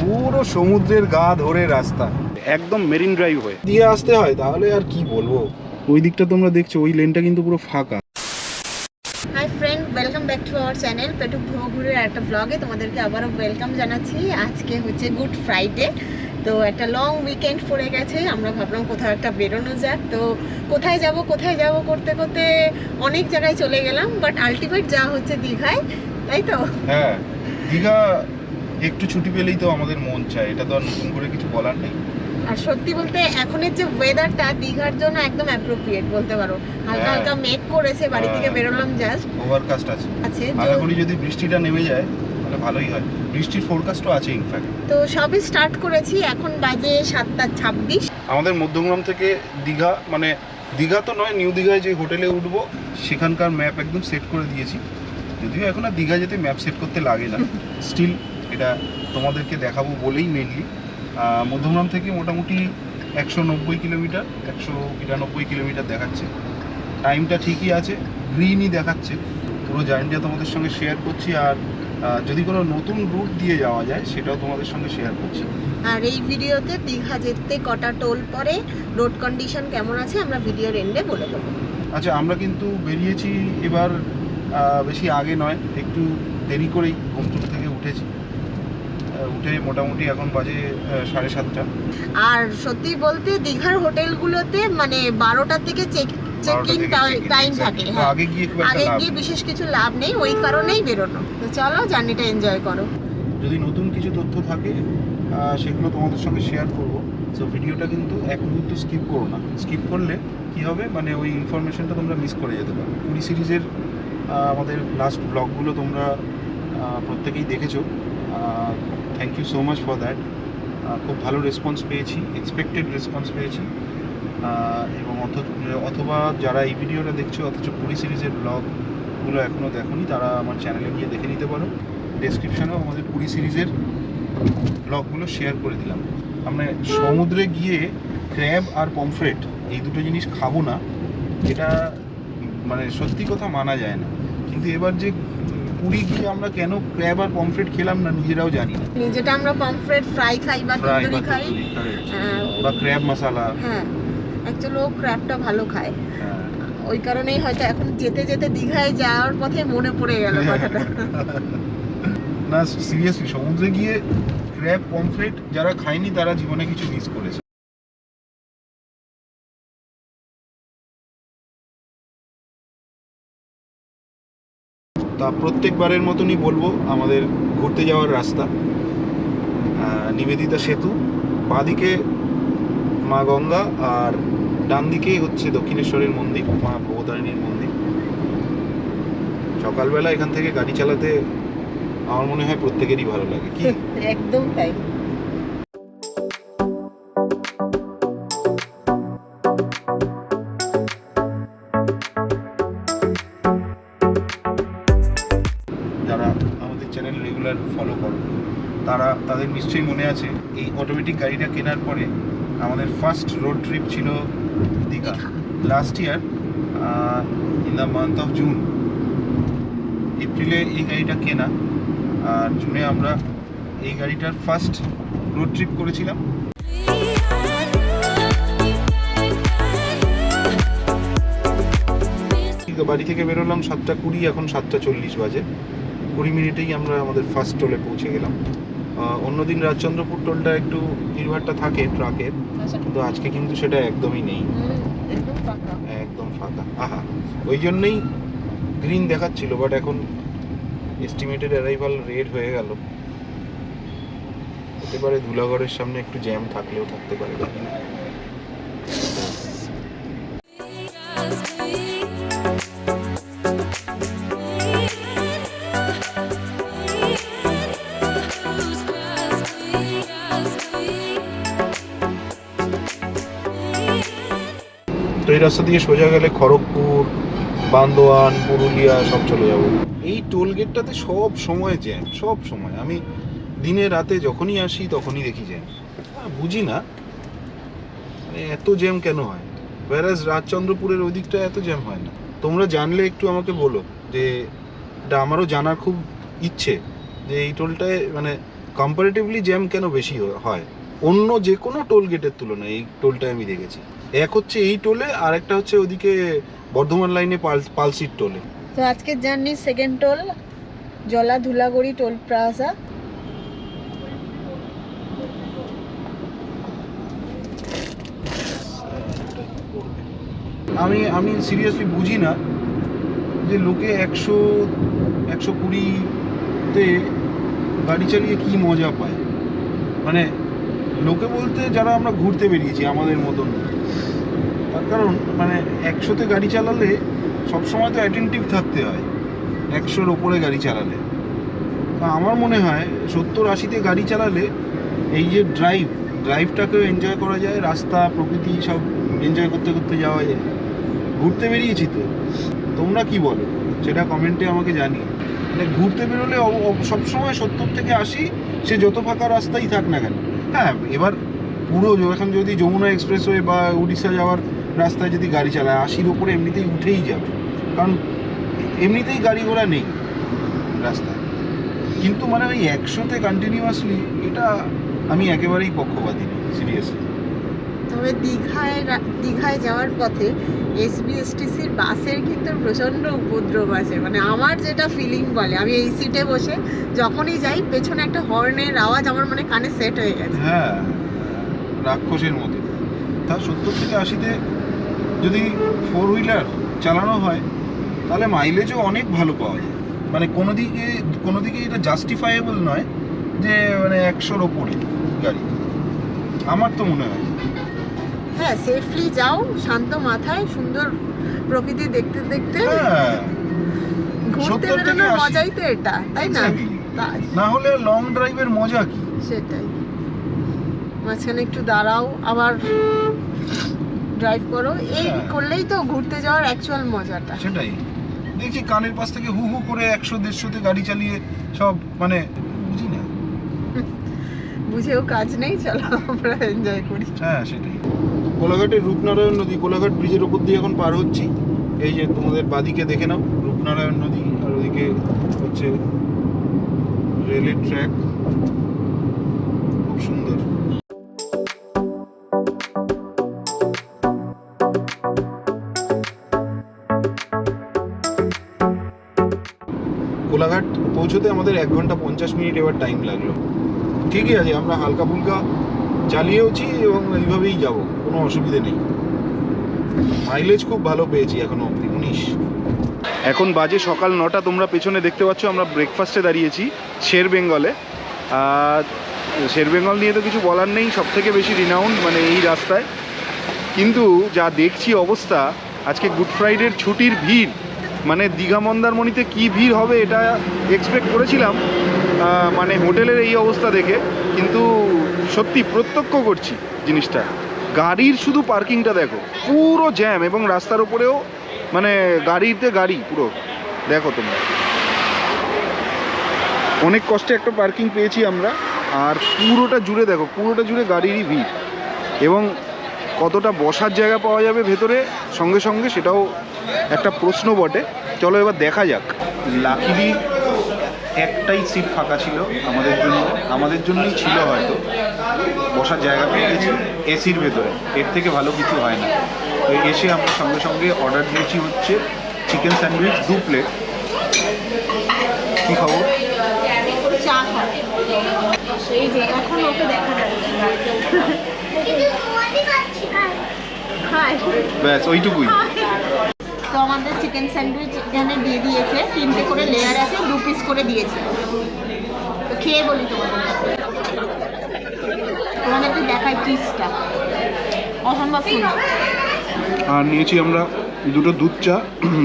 পুরো সমুদ্রের গা ধরে রাস্তা, একদম মেরিন ড্রাইভ হয়ে দিয়ে আসতে হয়, তাহলে আর কি বলবো। ওই দিকটা তোমরা দেখছো, ওই লেনটা কিন্তু পুরো ফাঁকা। Hi friend, welcome back to our channel পেটুক ভ্রমঘুরের একটা ব্লগে তোমাদেরকে আবারও ওয়েলকাম জানাচ্ছি। আজকে হচ্ছে গুড ফ্রাইডে, তো একটা লং উইকেন্ড পড়ে গেছে। আমরা ভাবলাম কোথাও একটা বেরোনো যাক। তো কোথায় যাব করতে করতে অনেক জায়গায় চলে গেলাম, বাট আলটিমেট যা হচ্ছে দীঘায়, তাই তো? হ্যাঁ, দীঘা একটু ছুটি পেলেই তো আমাদের মন চায়, এটা তো আর নতুন করে কিছু বলার নেই। আর সত্যি বলতে এখনের যে ওয়েদারটা দীঘার জন্য একদম অ্যাপ্রোপ্রিয়েট বলতে পারো। হালকা হালকা মেঘ করেছে, বাড়ি থেকে বেরোলাম জাস্ট, ওভারকাস্ট আছে। আশা করি যদি বৃষ্টিটা নেমে যায় তাহলে ভালোই হয়। বৃষ্টির ফোরকাস্টও আছে ইনফ্যাক্ট। তো সবই স্টার্ট করেছি, এখন বাজে 7:26। আমাদের মধ্যমগ্রাম থেকে দীঘা, মানে দীঘা তো নয়, নিউ দীঘায় যে হোটেলে উঠবো সেখানকার ম্যাপ একদম সেট করে দিয়েছি। যদিও এখন আর দীঘা যেতে ম্যাপ সেট করতে লাগে না, স্টিল এটা তোমাদেরকে দেখাবো বলেই মেনলি। মধ্যমগ্রাম থেকে মোটামুটি 190 কিলোমিটার, 192 কিলোমিটার দেখাচ্ছে। টাইমটা ঠিকই আছে, গ্রিনই দেখাচ্ছে। পুরো জার্নিটা তোমাদের সঙ্গে শেয়ার করছি, আর যদি কোনো নতুন রুট দিয়ে যাওয়া যায় সেটাও তোমাদের সঙ্গে শেয়ার করছি। আর এই ভিডিওতে দীঘা যেতে কটা টোল পরে, রোড কন্ডিশন কেমন আছে আমরা ভিডিওর এন্ডে বলে দেবো। আচ্ছা, আমরা কিন্তু বেরিয়েছি এবার বেশি আগে নয়, একটু দেরি করেই ঘুমটুম থেকে উঠেছি। উঠে মোটামুটি এখন বাজে 7:30। আর সত্যি বলতে দীঘার হোটেলগুলোতে মানে 12টার থেকে চেক ইন টাইম থাকে। হ্যাঁ, আগে গিয়ে বিশেষ কিছু লাভ নেই, ওই কারণেই বেরোনো। তো চলো জার্নিটা এনজয় করো। যদি নতুন কিছু তথ্য থাকে সেগুলো তোমাদের সঙ্গে শেয়ার করব। সো ভিডিওটা কিন্তু এক মুহূর্ত স্কিপ করো না। স্কিপ করলে কি হবে, মানে ওই ইনফরমেশনটা তোমরা মিস করে যেতে পারো। পুরী সিরিজের আমাদের লাস্ট ব্লগগুলো তোমরা প্রত্যেকেই দেখেছো। Thank you so much for that. খুব ভালো রেসপন্স পেয়েছি, এক্সপেক্টেড রেসপন্স পেয়েছি। এবং অথবা যারা এই ভিডিওটা দেখছো অথচ পুরী সিরিজের ব্লগগুলো এখনও দেখোনি, তারা আমার চ্যানেলে গিয়ে দেখে নিতে পারো। ডেসক্রিপশানেও আমাদের পুরী সিরিজের ব্লগগুলো শেয়ার করে দিলাম। আমরা সমুদ্রে গিয়ে ক্র্যাব আর পমফ্রেট এই দুটো জিনিস খাবো না, এটা মানে সত্যি কথা মানা যায় না। কিন্তু এবার যে পুরী গিয়ে আমরা কেন ক্র্যাব আর পমফ্রেট খেলাম না নিজেরাও জানি না। যেটা আমরা পমফ্রেট ফ্রাই খাই বা তন্দুরি খাই বা ক্র্যাব মশলা, হ্যাঁ অ্যাকচুয়ালি ও ক্র্যাবটা ভালো খায়। ওই কারণেই হয়তো এখন যেতে যেতে দীঘায় যাওয়ার পথে মনে পড়ে গেল কথাটা। না সিরিয়াসলি, সমুদ্রে গিয়ে ক্র্যাব পমফ্রেট যারা খায়নি তারা জীবনে কিছু মিস করেছে। তা প্রত্যেকবারের মতনই বলবো, আমাদের ঘুরতে যাওয়ার রাস্তা নিবেদিতা সেতু, বাঁদিকে মা গঙ্গা আর ডান দিকেই হচ্ছে দক্ষিণেশ্বরের মন্দির, মা ভবতারিণীর মন্দির। সকালবেলা এখান থেকে গাড়ি চালাতে আমার মনে হয় প্রত্যেকেরই ভালো লাগে, কি? একদম তাই। যারা আমাদের চ্যানেল রেগুলার ফলো করো তাদের নিশ্চয়ই মনে আছে, এই অটোমেটিক গাড়িটা কেনার পরে আমাদের ফার্স্ট রোড ট্রিপ ছিল Digha. Last year in the month of June, এপ্রিলে এই গাড়িটা কেনা, আর জুনে আমরা এই গাড়িটার ফার্স্ট রোড ট্রিপ করেছিলাম। বাড়ি থেকে বেরোলাম 7:20, এখন 7:40 বাজে। 20 মিনিটেই আমরা আমাদের ফার্স্ট টোলে পৌঁছে গেলাম। অন্যদিন রাজচন্দ্রপুর টোলটা একটু ভিড়ভাড়টা থাকে ট্রাকের, কিন্তু আজকে কিন্তু সেটা একদমই নেই, একদম ফাঁকা। আহা, ওই জন্যই গ্রিন দেখাচ্ছিল, বাট এখন এস্টিমেটেড অ্যারাইভাল রেড হয়ে গেল। হতে পারে ধুলাগড়ের সামনে একটু জ্যাম থাকলেও থাকতে পারে, জানি না। তো এই রাস্তা দিয়ে সোজা গেলে খড়গপুর, বান্দোয়ান, পুরুলিয়া সব চলে যাব। এই টোল গেটটাতে সব সময় জ্যাম, সব সময়। আমি দিনে রাতে যখনই আসি তখনই দেখি জ্যাম। বুঝি না মানে এত জ্যাম কেন হয়, whereas রাজচন্দ্রপুরের ওই দিকটা এত জ্যাম হয় না। তোমরা জানলে একটু আমাকে বলো, যে এটা আমারও জানার খুব ইচ্ছে যে এই টোলটায় মানে কম্পারেটিভলি জ্যাম কেন বেশি হয় অন্য যে কোনো টোল গেটের তুলনায়। এই টোলটায় আমি দেখেছি, এক হচ্ছে এই টোলে, আর একটা হচ্ছে ওদিকে বর্ধমান লাইনে পালসির টোলে। তো আজকের জার্নি সেকেন্ড টোল জলা ধুলাগড়ি টোল প্লাজা। আমি সিরিয়াসলি বুঝি না যে লোকে 100-120-তে গাড়ি চালিয়ে কি মজা পায়। মানে লোকে বলতে যারা আমরা ঘুরতে বেরিয়েছি আমাদের মতন, তার কারণ মানে 100-তে গাড়ি চালালে সবসময় তো অ্যাটেন্টিভ থাকতে হয়, 100-র ওপরে গাড়ি চালালে। তো আমার মনে হয় 70-80-তে গাড়ি চালালে এই যে ড্রাইভটাকেও এনজয় করা যায়, রাস্তা প্রকৃতি সব এনজয় করতে করতে যাওয়া যায়। ঘুরতে বেরিয়েছি তো, তোমরা কি বলো সেটা কমেন্টে আমাকে জানিয়ে। মানে ঘুরতে বেরোলে সবসময় 70 থেকে 80, সে যত ফাঁকা রাস্তাই থাক না কেন। হ্যাঁ, এবার পুরো এখন যদি যমুনা এক্সপ্রেসওয়ে বা উড়িষ্যা যাওয়ার রাস্তায় যদি গাড়ি চালায় 80-র ওপরে এমনিতেই উঠেই যাবে, কারণ এমনিতেই গাড়ি ঘোড়া নেই রাস্তায়। কিন্তু মানে ওই 100-তে কন্টিনিউয়াসলি, এটা আমি একেবারেই পক্ষপাতী নই সিরিয়াসলি। তবে দীঘায় যাওয়ার পথে এসবিএসটিসির বাসের কিন্তু প্রচণ্ড উপদ্রব আছে। মানে আমার যেটা ফিলিং বলে, আমি এই সিটে বসে যখনই যাই পেছনে একটা হর্নের আওয়াজ আমার মানে কানে সেট হয়ে গেছে। হ্যাঁ, রাক্ষসের মতো। তা 70 থেকে 80-তে যদি 4 হুইলার চালানো হয় তাহলে মাইলেজও অনেক ভালো পাওয়া যায়। মানে কোনো দিকে এটা জাস্টিফায়েবল নয় যে মানে 100-র ওপরে গাড়ি, আমার তো মনে হয়। হ্যাঁ, সেফলি যাও শান্ত মাথায়, সুন্দর প্রকৃতি দেখতে দেখতে। হ্যাঁ, ঘুরতে 70 থেকে বেরোনোর 80 মজাই তো এটা, তাই না? Exactly. না হলে লং ড্রাইভের মজা কি? সেটাই, মাঝখানে একটু দাঁড়াও আবার ড্রাইভ করো, এই হ্যাঁ। করলেই তো ঘুরতে যাওয়ার অ্যাকচুয়াল মজাটা। সেটাই দেখছি, কানের পাশ থেকে হু হু করে 100-150-তে গাড়ি চালিয়ে সব, মানে বুঝি না। বুঝেও কাজ নেই, চলো আমরা এনজয় করি। হ্যাঁ, সেটাই। কোলাঘাটের রূপনারায়ণ নদী, কোলাঘাট ব্রিজের ওপর দিয়ে এখন পার হচ্ছি। এই যে তোমাদের বাদিকে দেখে নাও রূপনারায়ণ নদী, আর ওদিকে হচ্ছে রেলের ট্র্যাক, খুব সুন্দর। কোলাঘাট পৌঁছতে আমাদের 1 ঘন্টা 50 মিনিট এবার টাইম লাগলো। ঠিকই আছে, আমরা হালকা ফুলকা চালিয়েওছি এবং এইভাবেই যাব, কোনো অসুবিধে নেই। মাইলেজ খুব ভালো পেয়েছি এখনো অবধি, 19। এখন বাজে সকাল 9টা। তোমরা পেছনে দেখতে পাচ্ছ আমরা ব্রেকফাস্টে দাঁড়িয়েছি শের বেঙ্গলে। আর শের বেঙ্গল নিয়ে তো কিছু বলার নেই, সব থেকে বেশি রিনাউন্ড মানে এই রাস্তায়। কিন্তু যা দেখছি অবস্থা, আজকে গুড ফ্রাইডের ছুটির ভিড়, মানে দীঘা মন্দারমণিতে কি ভিড় হবে এটা এক্সপেক্ট করেছিলাম মানে হোটেলের এই অবস্থা দেখে, কিন্তু সত্যি প্রত্যক্ষ করছি জিনিসটা। গাড়ির শুধু পার্কিংটা দেখো, পুরো জ্যাম, এবং রাস্তার উপরেও মানে গাড়িতে গাড়ি পুরো। দেখো তোমরা, অনেক কষ্টে একটা পার্কিং পেয়েছি আমরা, আর পুরোটা জুড়ে দেখো, পুরোটা জুড়ে গাড়িরই ভিড়। এবং কতটা বসার জায়গা পাওয়া যাবে ভেতরে সঙ্গে সঙ্গে সেটাও একটা প্রশ্ন বটে। চলো এবার দেখা যাক। লাকিলি একটাই সিট ফাঁকা ছিল আমাদের জন্যই ছিল, হয়তো বসার জায়গা পেয়ে গেছি এসির ভেতরে, এর থেকে ভালো কিছু হয় না। তো এসে আমরা সঙ্গে সঙ্গে অর্ডার দিয়েছি হচ্ছে চিকেন স্যান্ডউইচ 2 প্লেট। কী খবর? চা খাও, এই যে এখন ওকে দেখা যাচ্ছে। হাই, ব্যাস ওইটুকুই। তো আমাদের চিকেন স্যান্ডউইচ এখানে দিয়ে দিয়েছে, 3টে করে লেয়ার আছে, 2 পিস করে দিয়েছে। তো খেয়ে বলি তোমাদেরকে দেখাই পিসটা, অসম্ভব সুন্দর। আর নিয়েছি আমরা 2টো দুধ চা।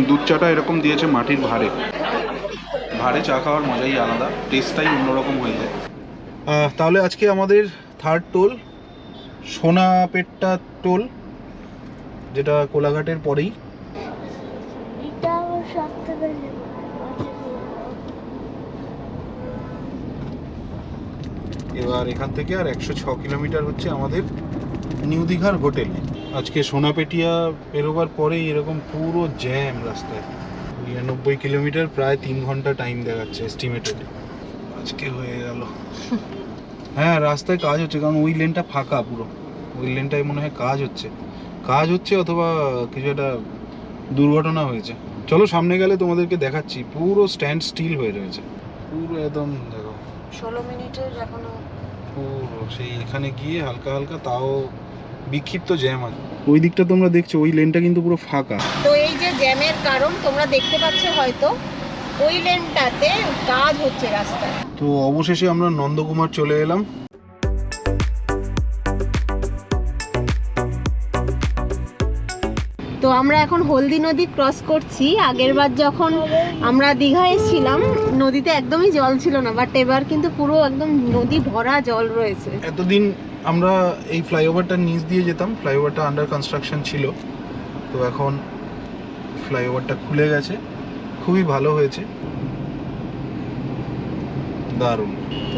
দুধ চাটা এরকম দিয়েছে মাটির ভাঁড়ে। ভাঁড়ে চা খাওয়ার মজাই আলাদা, টেস্টটাই অন্যরকম হয়ে যায়। তাহলে আজকে আমাদের থার্ড টোল সোনাপেট্টা টোল, যেটা কোলাঘাটের পরেই। এবার এখান থেকে আর 106 কিলোমিটার হচ্ছে আমাদের নিউ দীঘার হোটেলে। আজকে সোনাপেটিয়া পেরোবার পরেই এরকম পুরো জ্যাম রাস্তায়। 99 কিলোমিটার, প্রায় 3 ঘন্টা টাইম দেখাচ্ছে এস্টিমেটেড। আজকে হয়ে গেল। হ্যাঁ, রাস্তায় কাজ হচ্ছে, কারণ ওই লেনটা ফাঁকা পুরো। ওই লেনটায় মনে হয় কাজ হচ্ছে অথবা কিছু একটা দুর্ঘটনা হয়েছে। চলো সামনে গেলে তোমাদেরকে দেখাচ্ছি। পুরো স্ট্যান্ড স্টিল হয়ে রয়েছে, পুরো একদম। দেখো 16 মিনিটের এখনো পুরো সেই এখানে গিয়ে হালকা হালকা, তাও বিক্ষিপ্ত জ্যাম আছে। ওই দিকটা তোমরা দেখছো, ওই লেনটা কিন্তু পুরো ফাঁকা। তো এই যে জ্যামের কারণ তোমরা দেখতে পাচ্ছ হয়তো, ওই লেনটাতে কাজ হচ্ছে রাস্তায়। তো অবশেষে আমরা নন্দকুমার চলে এলাম। তো আমরা এখন হলদি নদী ক্রস করছি। আগেরবার যখন আমরা দীঘা এসেছিলাম নদীতে একদমই জল ছিল না, বাট এবার কিন্তু পুরো একদম নদী ভরা জল রয়েছে। এতদিন আমরা এই ফ্লাইওভারটার নিচ দিয়ে যেতাম, ফ্লাইওভারটা আন্ডার কনস্ট্রাকশন ছিল। তো এখন ফ্লাইওভারটা খুলে গেছে, খুবই ভালো হয়েছে, দারুণ।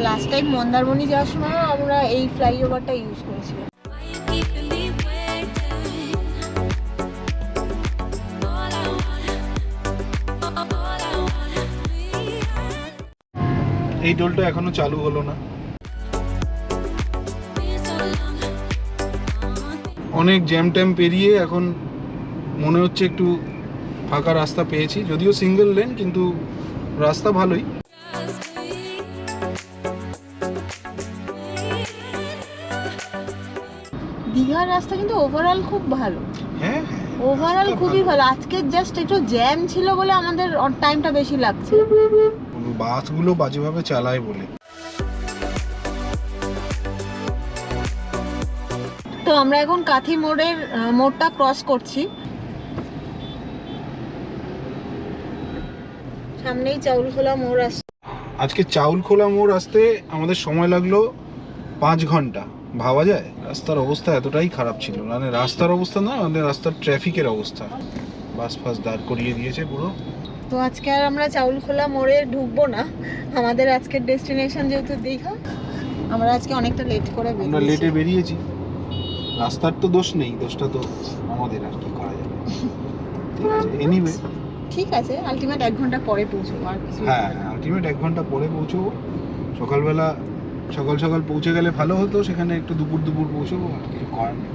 লাস্ট টাইম মন্দারমণি যাওয়ার সময় আমরা এই ফ্লাইওভারটা ইউজ করেছিলাম। এই টোলটা এখনো চালু হলো না। অনেক জ্যাম ট্যাম পেরিয়ে এখন মনে হচ্ছে একটু ফাঁকা রাস্তা পেয়েছি, যদিও সিঙ্গেল লেন, কিন্তু রাস্তা ভালোই। দীঘার রাস্তা কিন্তু ওভারঅল খুব ভালো। হ্যাঁ, ওভারঅল খুবই ভালো। আজকে জাস্ট একটু জ্যাম ছিল বলে আমাদের টাইমটা বেশি লাগছে। বাসগুলো বাজেভাবে চালায় বলে। তো আমরা এখন কাথি মোড়টা ক্রস করছি। সামনেই চাউলখোলা মোড় আসছে। আজকে চাউলখোলা মোড় আসতে আমাদের সময় লাগলো 5 ঘন্টা। ভাবা যায়? রাস্তার অবস্থা এতটাই খারাপ ছিল, মানে রাস্তার অবস্থা না, আমাদের রাস্তার ট্রাফিকের অবস্থা। বাস ফাস দাঁড় করিয়ে দিয়েছে পুরো। তো আজকে আর আমরা চাউলখোলা মোড়ে ঢুকবো না, আমাদের আজকের ডেস্টিনেশন যেহেতু দীঘা, আমরা আজকে অনেকটা লেট করে আমরা লেটে বেরিয়েছি। রাস্তার তো দোষ নেই, দোষটা তো আমাদের, আর কি করা যাবে। ঠিক আছে, এনিওয়ে ঠিক আছে, আলটিমেট 1 ঘন্টা পরে পৌঁছবো। আর কিছু হ্যাঁ, আলটিমেট 1 ঘন্টা পরে পৌঁছবো। সকালবেলা সকাল সকাল পৌঁছে গেলে ভালো হতো, সেখানে একটু দুপুর দুপুর পৌঁছবো, আর কিছু করার নেই।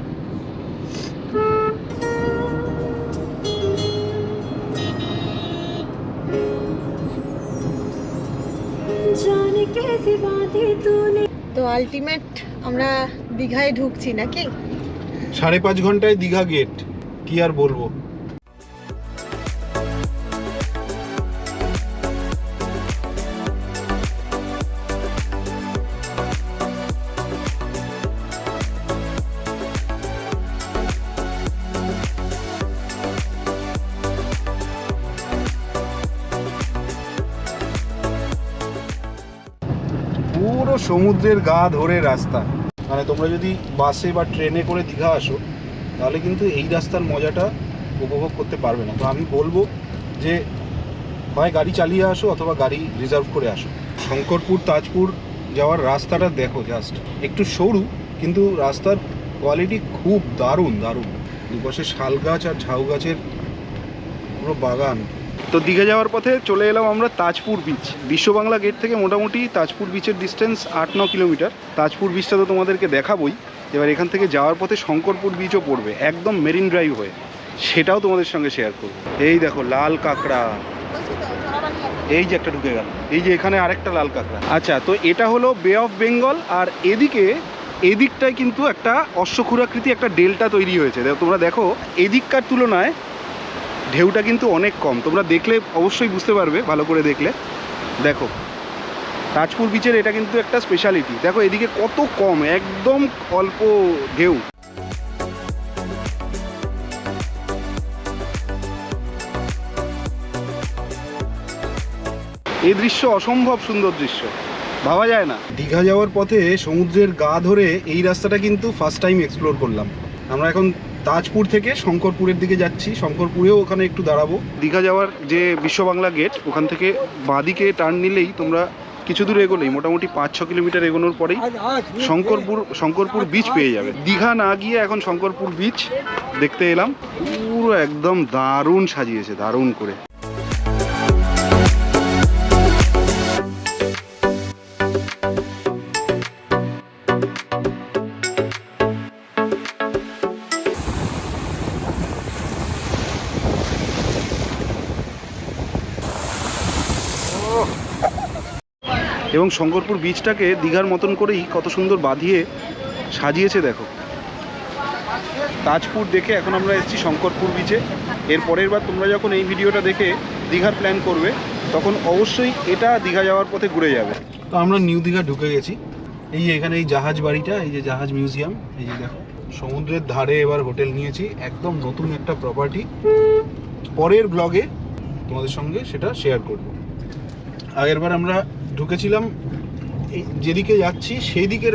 তো আলটিমেট আমরা দীঘায় ঢুকছি নাকি? 5.5 ঘন্টায় দীঘা গেট, কি আর বলবো। পুরো সমুদ্রের গা ধরে রাস্তা। মানে তোমরা যদি বাসে বা ট্রেনে করে দীঘা আসো, তাহলে কিন্তু এই রাস্তার মজাটা উপভোগ করতে পারবে না। তো আমি বলবো যে হয় গাড়ি চালিয়ে আসো অথবা গাড়ি রিজার্ভ করে আসো। শঙ্করপুর তাজপুর যাওয়ার রাস্তাটা দেখো, জাস্ট একটু সরু, কিন্তু রাস্তার কোয়ালিটি খুব দারুণ দারুণ। দুপাশে শাল গাছ আর ঝাউ গাছের পুরো বাগান। তো দীঘা যাওয়ার পথে চলে এলাম আমরা তাজপুর বিচ। বিশ্ববাংলা গেট থেকে মোটামুটি তাজপুর বিচের ডিস্টেন্স 8-9 কিলোমিটার। তাজপুর বিচটা তো তোমাদেরকে দেখাবোই। এবার এখান থেকে যাওয়ার পথে শঙ্করপুর বিচও পড়বে, একদম মেরিন ড্রাইভ হয়ে, সেটাও তোমাদের সঙ্গে শেয়ার করবো। এই দেখো লাল কাঁকড়া, এই যে একটা ঢুকে গেল, এই যে এখানে আরেকটা লাল কাঁকড়া। আচ্ছা, তো এটা হলো বে অফ বেঙ্গল, আর এদিকটায় কিন্তু একটা অশ্বক্ষুরাকৃতি একটা ডেল্টা তৈরি হয়েছে। তোমরা দেখো, এদিককার তুলনায় ঢেউটা কিন্তু অনেক কম। তোমরা দেখলে অবশ্যই বুঝতে পারবে, ভালো করে দেখলে। দেখো তাজপুর বিচের এটা কিন্তু একটা স্পেশালিটি। দেখো এদিকে কত কম, একদম অল্প ঢেউ। এই দৃশ্য অসম্ভব সুন্দর দৃশ্য, ভাবা যায় না। দীঘা যাওয়ার পথে সমুদ্রের গা ধরে এই রাস্তাটা কিন্তু ফার্স্ট টাইম এক্সপ্লোর করলাম। আমরা এখন তাজপুর থেকে শঙ্করপুরের দিকে যাচ্ছি। শঙ্করপুরেও ওখানে একটু দাঁড়াবো। দীঘা যাওয়ার যে বিশ্ববাংলা গেট, ওখান থেকে বাঁদিকে টার্ন নিলেই তোমরা কিছু দূর এগোলেই, মোটামুটি 5-6 কিলোমিটার এগোনোর পরেই শঙ্করপুর বিচ পেয়ে যাবে। দীঘা না গিয়ে এখন শঙ্করপুর বিচ দেখতে এলাম। পুরো একদম দারুণ সাজিয়েছে, দারুণ করে। এবং শঙ্করপুর বিচটাকে দীঘার মতন করেই কত সুন্দর বাঁধিয়ে সাজিয়েছে দেখো। তাজপুর দেখে এখন আমরা এসেছি শঙ্করপুর বিচে। এর পরের বার তোমরা যখন এই ভিডিওটা দেখে দীঘার প্ল্যান করবে তখন অবশ্যই এটা দীঘা যাওয়ার পথে ঘুরে যাবে। তো আমরা নিউ দীঘা ঢুকে গেছি। এই যে এখানে এই জাহাজ বাড়িটা, এই যে জাহাজ মিউজিয়াম, এই যে দেখো সমুদ্রের ধারে এবার হোটেল নিয়েছি, একদম নতুন একটা প্রপার্টি। পরের ব্লগে তোমাদের সঙ্গে সেটা শেয়ার করব। আগেরবার আমরা ঢুকেছিলাম এই যেদিকে যাচ্ছি সেই দিকের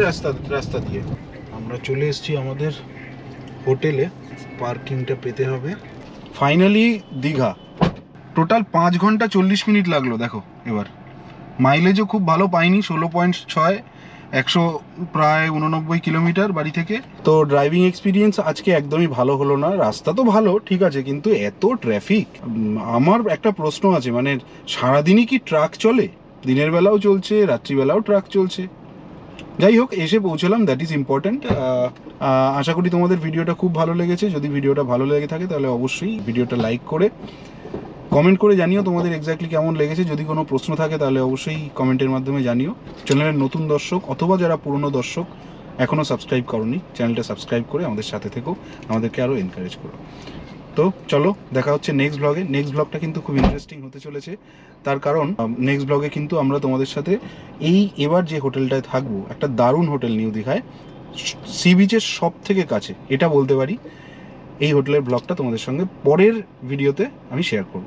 রাস্তা দিয়ে। আমরা চলে এসেছি আমাদের হোটেলে, পার্কিংটা পেতে হবে। ফাইনালি দীঘা। টোটাল 5 ঘন্টা 40 মিনিট লাগলো দেখো। এবার মাইলেজও খুব ভালো পাইনি, 16.6, 100 প্রায় 89 কিলোমিটার বাড়ি থেকে। তো ড্রাইভিং এক্সপিরিয়েন্স আজকে একদমই ভালো হলো না। রাস্তা তো ভালো ঠিক আছে, কিন্তু এত ট্রাফিক। আমার একটা প্রশ্ন আছে, মানে সারাদিনই কি ট্রাক চলে? দিনের বেলাও চলছে, রাত্রিবেলাও ট্রাক চলছে। যাই হোক, এসে পৌঁছলাম, দ্যাট ইজ ইম্পর্ট্যান্ট। আশা করি তোমাদের ভিডিওটা খুব ভালো লেগেছে। যদি ভিডিওটা ভালো লেগে থাকে তাহলে অবশ্যই ভিডিওটা লাইক করে কমেন্ট করে জানিও তোমাদের এক্স্যাক্টলি কেমন লেগেছে। যদি কোনো প্রশ্ন থাকে তাহলে অবশ্যই কমেন্টের মাধ্যমে জানিও। চ্যানেলের নতুন দর্শক অথবা যারা পুরনো দর্শক এখনও সাবস্ক্রাইব করোনি, চ্যানেলটা সাবস্ক্রাইব করে আমাদের সাথে থেকো, আমাদেরকে আরও এনকারেজ করো। তো চলো, দেখা হচ্ছে নেক্সট ব্লগে। নেক্সট ব্লগটা কিন্তু খুব ইন্টারেস্টিং হতে চলেছে, তার কারণ নেক্সট ব্লগে কিন্তু আমরা তোমাদের সাথে এবার যে হোটেলটায় থাকবো, একটা দারুণ হোটেল নিউ দীঘায়, সি বিচের সব থেকে কাছে এটা বলতে পারি। এই হোটেলের ব্লগটা তোমাদের সঙ্গে পরের ভিডিওতে আমি শেয়ার করব।